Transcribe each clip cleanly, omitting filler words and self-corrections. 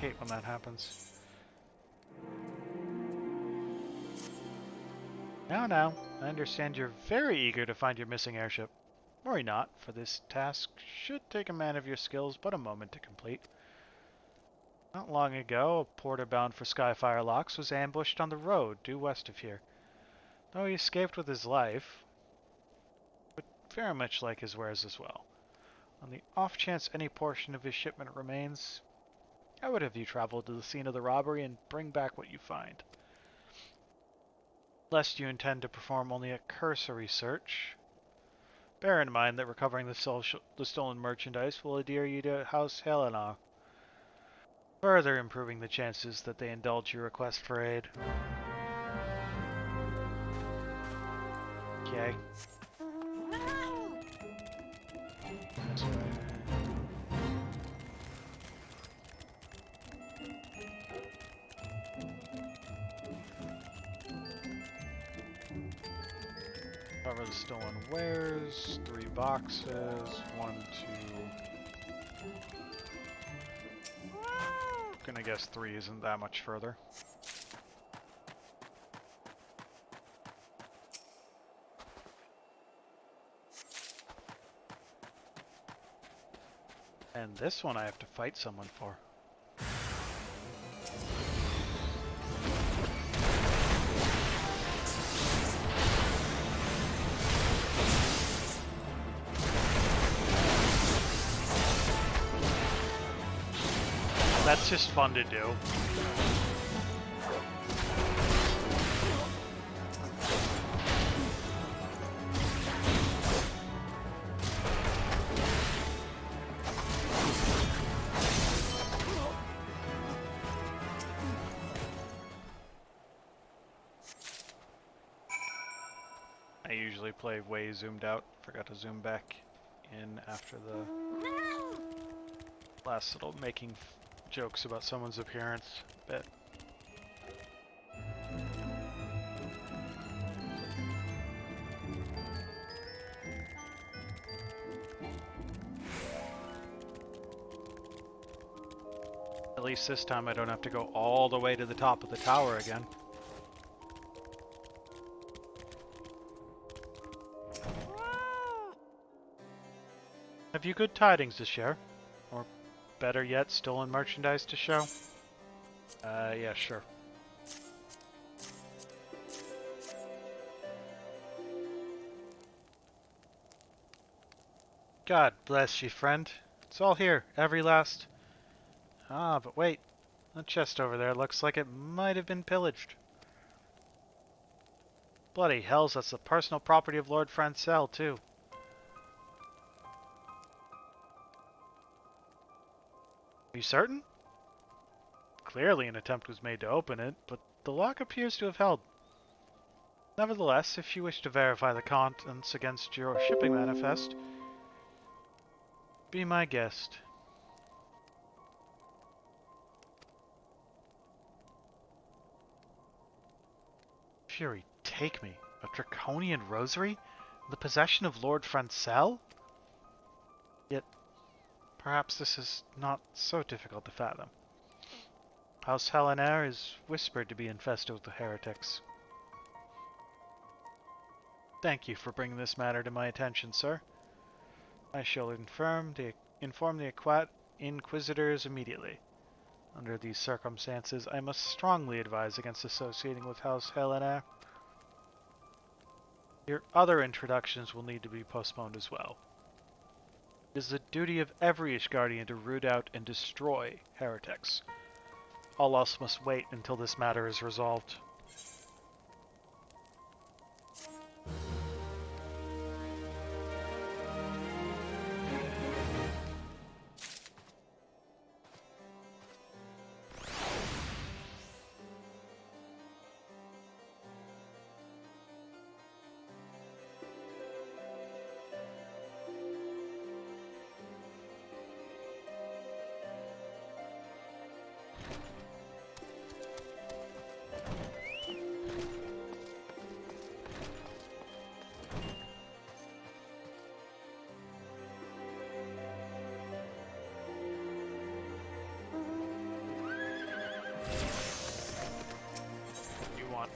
hate when that happens. Now, I understand you're very eager to find your missing airship. Worry not, for this task should take a man of your skills but a moment to complete. Not long ago, a porter bound for Skyfire Locks was ambushed on the road due west of here. Though he escaped with his life, would very much like his wares as well. On the off chance any portion of his shipment remains, I would have you travel to the scene of the robbery and bring back what you find. Lest you intend to perform only a cursory search, bear in mind that recovering the stolen merchandise will adhere you to House Helena, further improving the chances that they indulge your request for aid. Okay. Cover the stolen wares, 3 boxes, 1, 2... Gonna guess 3 isn't that much further. And this one I have to fight someone for. That's just fun to do. I usually play way zoomed out. Forgot to zoom back in after the last little making jokes about someone's appearance bit. At least this time I don't have to go all the way to the top of the tower again. Have you good tidings to share? Or better yet, stolen merchandise to show? Yeah, sure. God bless you, friend. It's all here, every last... Ah, but wait. That chest over there looks like it might have been pillaged. Bloody hells, that's the personal property of Lord Francel, too. Are you certain? Clearly an attempt was made to open it, but the lock appears to have held. Nevertheless, if you wish to verify the contents against your shipping manifest, be my guest. Fury, take me. A draconian rosary? In the possession of Lord Francel? Yet, perhaps this is not so difficult to fathom. House Helena is whispered to be infested with the heretics. Thank you for bringing this matter to my attention, sir. I shall inform the Inquisitors immediately. Under these circumstances, I must strongly advise against associating with House Helena. Your other introductions will need to be postponed as well. It is the duty of every Ishgardian to root out and destroy heretics. All else must wait until this matter is resolved.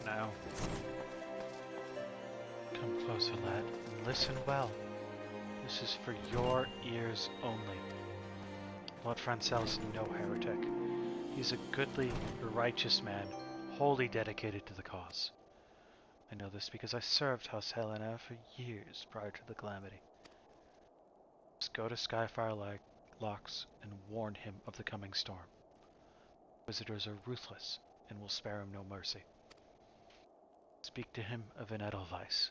now. Come closer, lad, and listen well. This is for your ears only. Lord Francel's no heretic. He's a goodly, righteous man, wholly dedicated to the cause. I know this because I served House Helena for years prior to the calamity. Just go to Skyfire Locks and warn him of the coming storm. Visitors are ruthless and will spare him no mercy. Speak to him of an Edelweiss.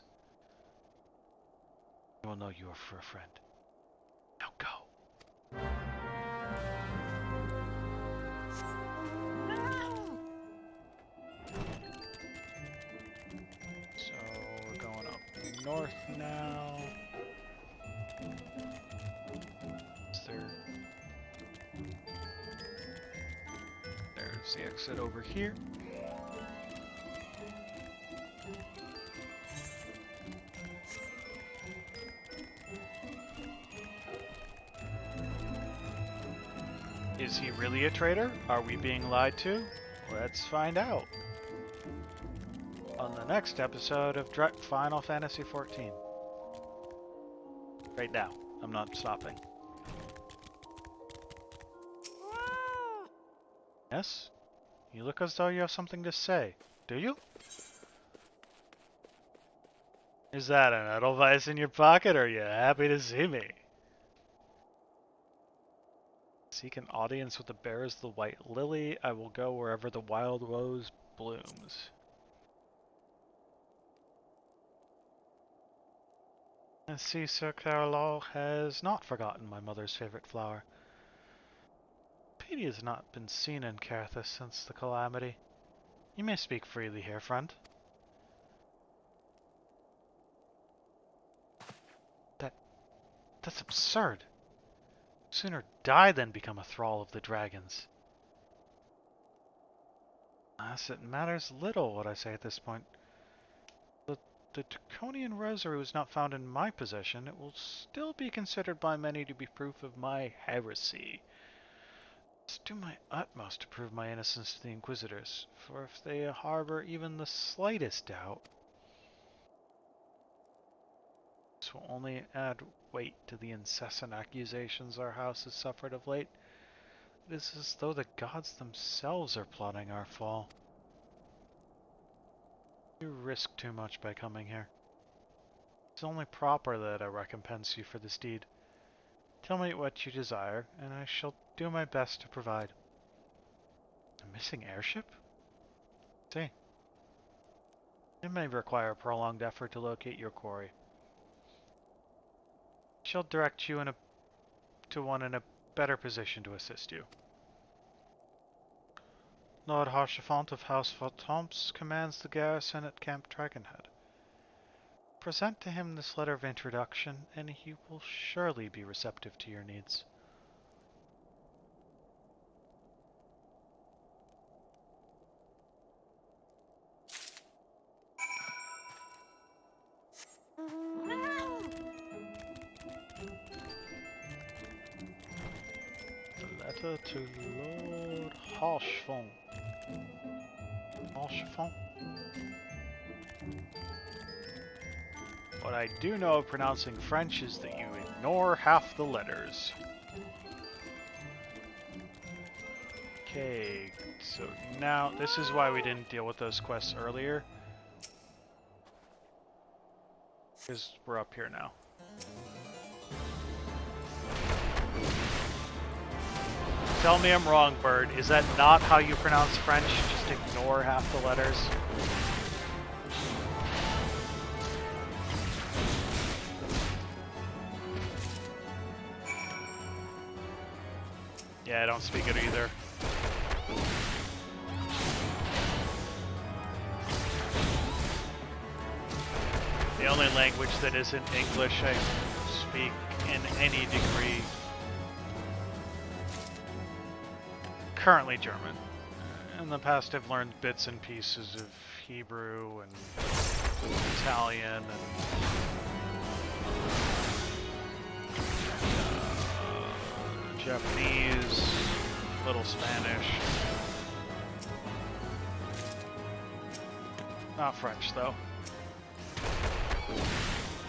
He will know you are for a friend. Now go. So we're going up north now. Is there... There's the exit over here. Is he really a traitor? Are we being lied to? Let's find out. On the next episode of Final Fantasy XIV. Right now. I'm not stopping. Yes? You look as though you have something to say. Do you? Is that an Edelweiss in your pocket, or are you happy to see me? Seek an audience with the bearers of the White Lily. I will go wherever the wild rose blooms. I see Sir Carlo has not forgotten my mother's favorite flower. Pity has not been seen in Carthus since the calamity. You may speak freely here, friend. That's absurd. Sooner die than become a thrall of the dragons. As it matters little what I say at this point. The Draconian Rosary was not found in my possession. It will still be considered by many to be proof of my heresy. Let's do my utmost to prove my innocence to the Inquisitors, for if they harbor even the slightest doubt, this will only add weight to the incessant accusations our house has suffered of late. It is as though the gods themselves are plotting our fall. You risk too much by coming here. It's only proper that I recompense you for this deed. Tell me what you desire, and I shall do my best to provide. A missing airship? See. It may require a prolonged effort to locate your quarry. I shall direct you to one in a better position to assist you. Lord Harchefant of House Valtomps commands the garrison at Camp Dragonhead. Present to him this letter of introduction, and he will surely be receptive to your needs. The letter to Lord Harchefant. Harchefant? What I do know of pronouncing French is that you ignore half the letters. Okay, so now this is why we didn't deal with those quests earlier. Because we're up here now. Tell me I'm wrong, Bird. Is that not how you pronounce French? Just ignore half the letters? Yeah, I don't speak it either. The only language that isn't English I speak in any degree. Currently German. In the past I've learned bits and pieces of Hebrew and Italian and Japanese, little Spanish. Not French, though.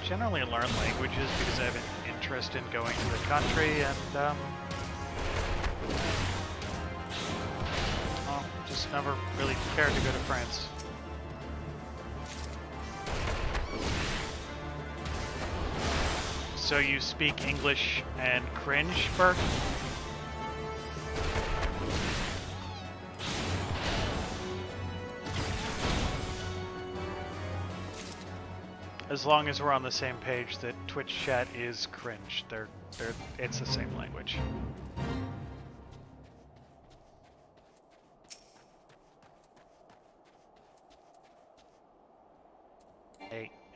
Generally learn languages because I have an interest in going to the country, and, well, just never really cared to go to France. So you speak English and cringe, Bert? As long as we're on the same page that Twitch chat is cringe, it's the same language.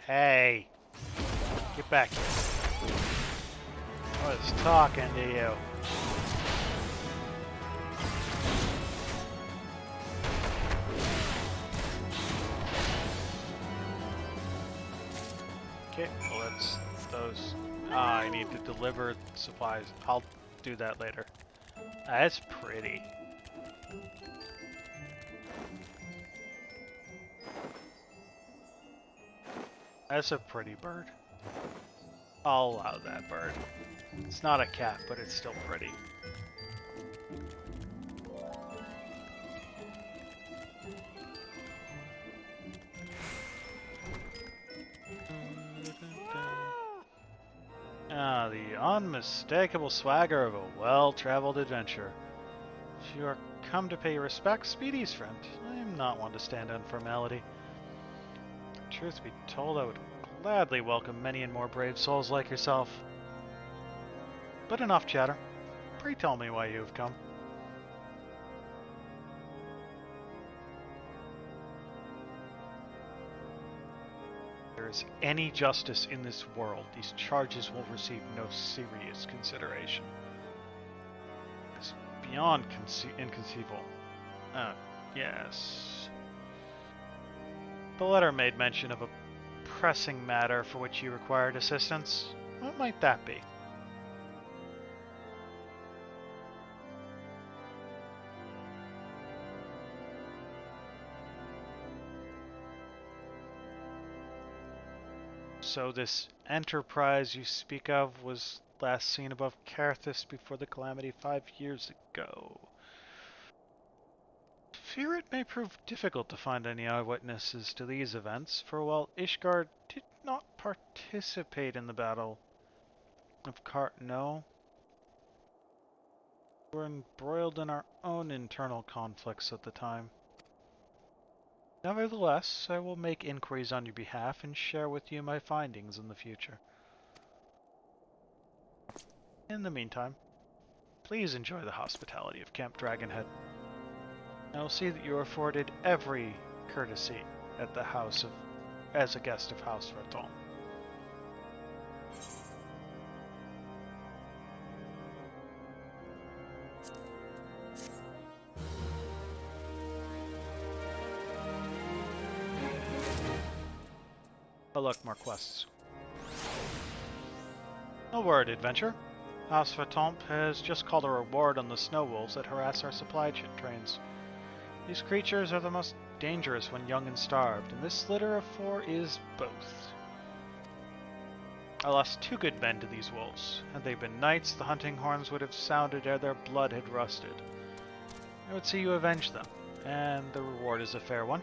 Hey, get back here. I was talking to you. Okay, well that's those. I need to deliver supplies. I'll do that later. That's pretty. That's a pretty bird. I'll allow that bird. It's not a cat, but it's still pretty. Ah, the unmistakable swagger of a well-traveled adventurer. If you are come to pay your respects, Speedy's friend, I am not one to stand on formality. Truth be told, I would gladly welcome many and more brave souls like yourself. But enough chatter. Pray tell me why you have come. If there is any justice in this world, these charges will receive no serious consideration. It's beyond inconceivable. Yes. The letter made mention of a pressing matter for which you required assistance. What might that be? So this enterprise you speak of was last seen above Carthus before the calamity 5 years ago. Fear it may prove difficult to find any eyewitnesses to these events, for while Ishgard did not participate in the Battle of Cartno, we were embroiled in our own internal conflicts at the time. Nevertheless, I will make inquiries on your behalf and share with you my findings in the future. In the meantime, please enjoy the hospitality of Camp Dragonhead. I will see that you are afforded every courtesy at the house of, as a guest of House Verton. Oh look, more quests. A word, adventure. House Verton has just called a reward on the snow wolves that harass our supply trains. These creatures are the most dangerous when young and starved, and this litter of 4 is both. I lost 2 good men to these wolves. Had they been knights, the hunting horns would have sounded ere their blood had rusted. I would see you avenge them, and the reward is a fair one.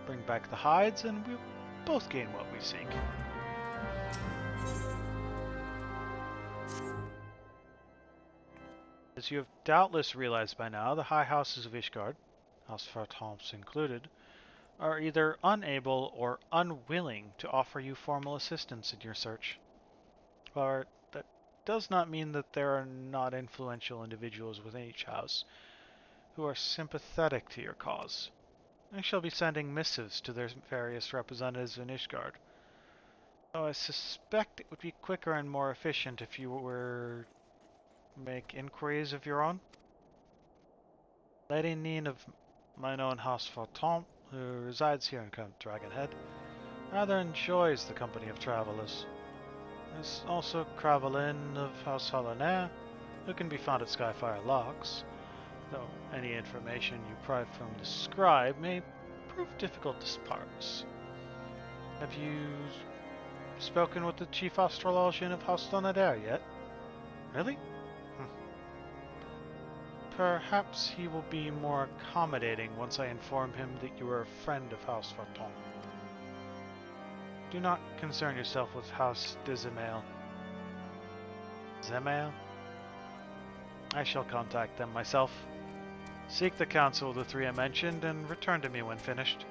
Bring back the hides, and we'll both gain what we seek. As you have doubtless realized by now, the high houses of Ishgard, House Fartomps included, are either unable or unwilling to offer you formal assistance in your search. However, that does not mean that there are not influential individuals within each house who are sympathetic to your cause. I shall be sending missives to their various representatives in Ishgard. Though I suspect it would be quicker and more efficient if you were to make inquiries of your own. Lady Neen of mine own House Fartomp, who resides here in Camp Dragonhead, rather enjoys the company of travelers. There's also Cravelin of House Hollonair, who can be found at Skyfire Locks, though any information you pry from the scribe may prove difficult to sparse. Have you spoken with the chief astrologian of House Donader yet? Really? Perhaps he will be more accommodating once I inform him that you are a friend of House Varton. Do not concern yourself with House Dizemail. Zemail? I shall contact them myself. Seek the council of the three I mentioned and return to me when finished.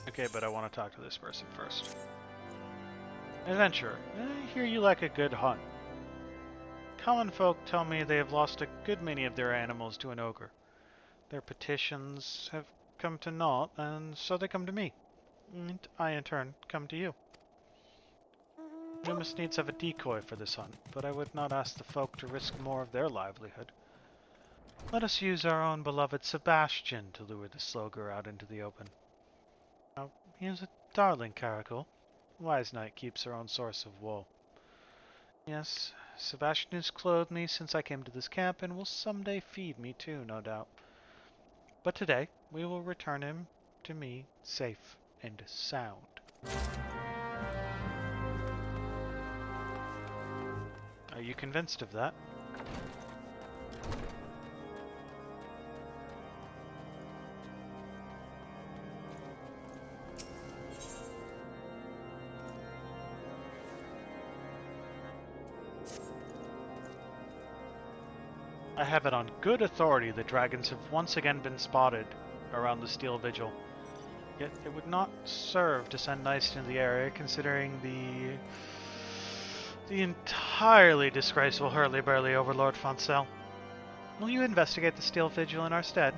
Okay, but I want to talk to this person first. Adventurer, I hear you like a good hunt. Common folk tell me they have lost a good many of their animals to an ogre. Their petitions have come to naught, and so they come to me. And I, in turn, come to you. We must needs have a decoy for this hunt, but I would not ask the folk to risk more of their livelihood. Let us use our own beloved Sebastian to lure the slogar out into the open. Now, he is a darling caracal. Wise Knight keeps her own source of wool. Yes, Sebastian has clothed me since I came to this camp, and will someday feed me too, no doubt. But today, we will return him to me safe and sound. Are you convinced of that? I have it on good authority that dragons have once again been spotted around the Steel Vigil. Yet it would not serve to send knights into the area, considering the entirely disgraceful hurly-burly Overlord Foncel. Will you investigate the Steel Vigil in our stead?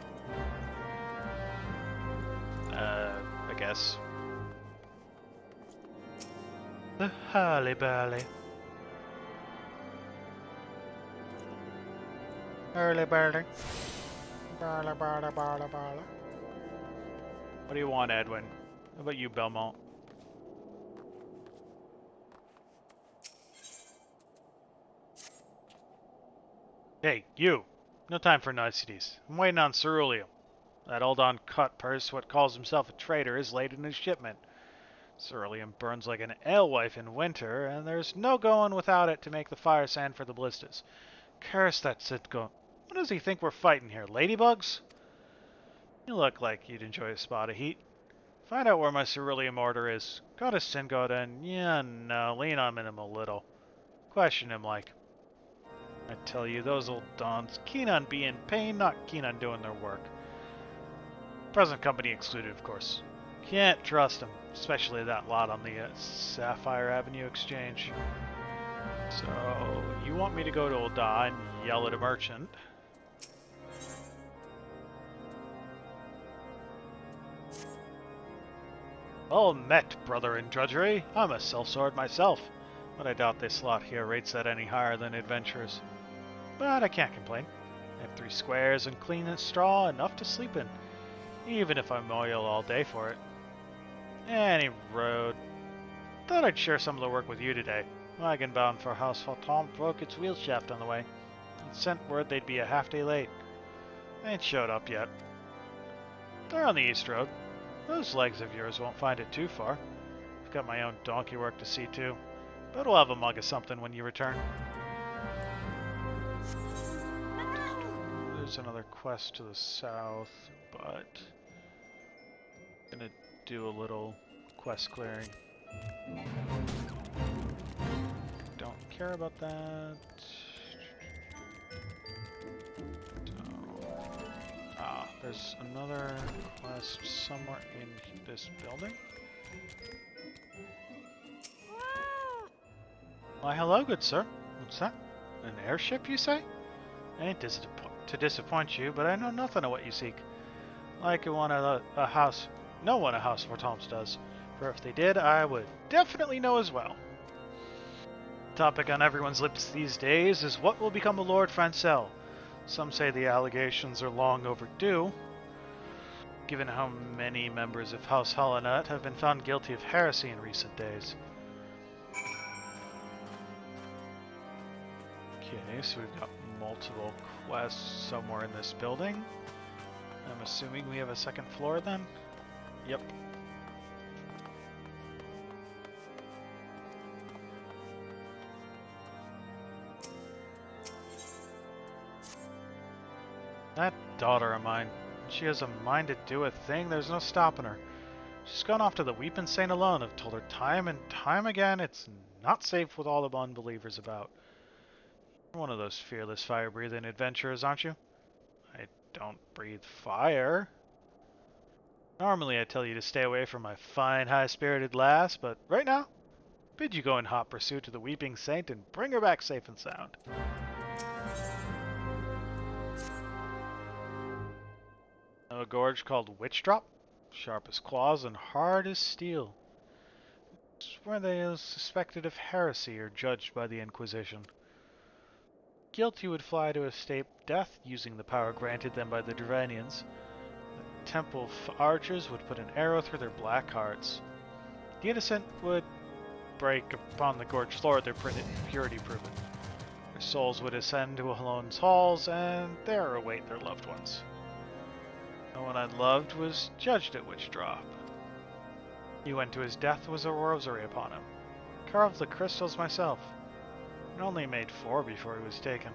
I guess. The hurly-burly. Hurly-burly. Burly. What do you want, Edwin? How about you, Belmont? Hey, you! No time for niceties. I'm waiting on Cerulean. That old uncut purse, what calls himself a traitor, is late in his shipment. Cerulean burns like an alewife in winter, and there's no going without it to make the fire sand for the ballistas. Curse that Sitgo. What does he think we're fighting here, ladybugs? You look like you'd enjoy a spot of heat. Find out where my Cerulean mortar is. Go to Singod and, yeah, no, lean on him a little. Question him like. I tell you, those old dons, keen on being paid, not keen on doing their work. Present company excluded, of course. Can't trust them, especially that lot on the Sapphire Avenue exchange. So, you want me to go to Ul'dah and yell at a merchant? Well met, brother in drudgery. I'm a sellsword myself, but I doubt this lot here rates that any higher than adventurers. But I can't complain. I have 3 squares and clean as straw, enough to sleep in, even if I moil all day for it. Any road. Thought I'd share some of the work with you today. Wagon bound for House Varton broke its wheel shaft on the way, and sent word they'd be a half-day late. They ain't showed up yet. They're on the east road. Those legs of yours won't find it too far. I've got my own donkey work to see too, but we'll have a mug of something when you return. There's another quest to the south, but I'm gonna do a little quest clearing. Don't care about that. There's another quest somewhere in this building. Why, hello, good sir. What's that? An airship, you say? I ain't to disappoint you, but I know nothing of what you seek. Like one of a house, no one a House Varton's does. For if they did, I would definitely know as well. Topic on everyone's lips these days is what will become of Lord Foncel. Some say the allegations are long overdue, given how many members of House Hollownut have been found guilty of heresy in recent days. Okay, so we've got multiple quests somewhere in this building. I'm assuming we have a second floor then? Yep. That daughter of mine, she has a mind to do a thing, there's no stopping her. She's gone off to the Weeping Saint alone. I've told her time and time again it's not safe with all the unbelievers about. You're one of those fearless fire-breathing adventurers, aren't you? I don't breathe fire. Normally I tell you to stay away from my fine, high-spirited lass, but right now, bid you go in hot pursuit to the Weeping Saint and bring her back safe and sound. Know a gorge called Witch Drop? Sharp as claws and hard as steel. It's where they are suspected of heresy or judged by the Inquisition. Guilty would fly to escape death using the power granted them by the Dravanians. The temple archers would put an arrow through their black hearts. The innocent would break upon the gorge floor, their purity proven. Their souls would ascend to Halone's halls, and there await their loved ones. No one I loved was judged at Witch Drop. He went to his death with a rosary upon him. Carved the crystals myself, and only made 4 before he was taken.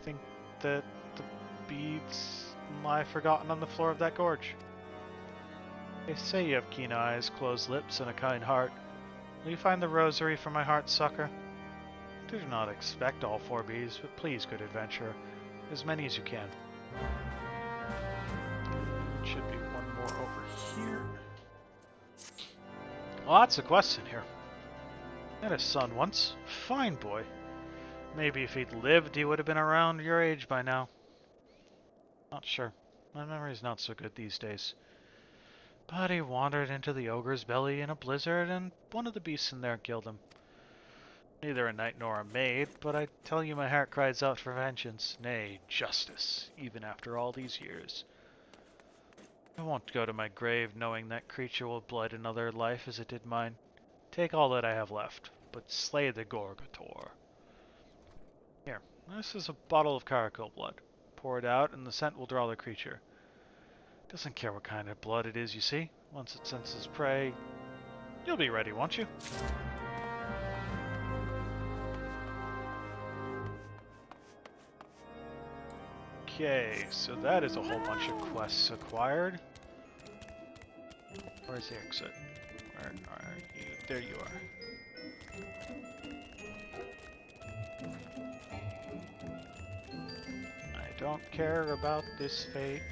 Think that the beads lie forgotten on the floor of that gorge. They say you have keen eyes, closed lips, and a kind heart. Will you find the rosary for my heart's succor? Do not expect all 4 beads, but please, good adventurer, as many as you can. Should be one more over here. Lots of quests in here. Had a son once. Fine boy. Maybe if he'd lived, he would have been around your age by now. Not sure. My memory's not so good these days. But he wandered into the ogre's belly in a blizzard, and one of the beasts in there killed him. Neither a knight nor a maid, but I tell you my heart cries out for vengeance, nay, justice, even after all these years. I won't go to my grave knowing that creature will blight another life as it did mine. Take all that I have left, but slay the Gorgator. Here, this is a bottle of caracal blood. Pour it out and the scent will draw the creature. Doesn't care what kind of blood it is, you see. Once it senses prey, you'll be ready, won't you? Okay, so that is a whole bunch of quests acquired. Where's the exit? Where are you? There you are. I don't care about this fate.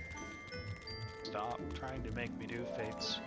Stop trying to make me do fates.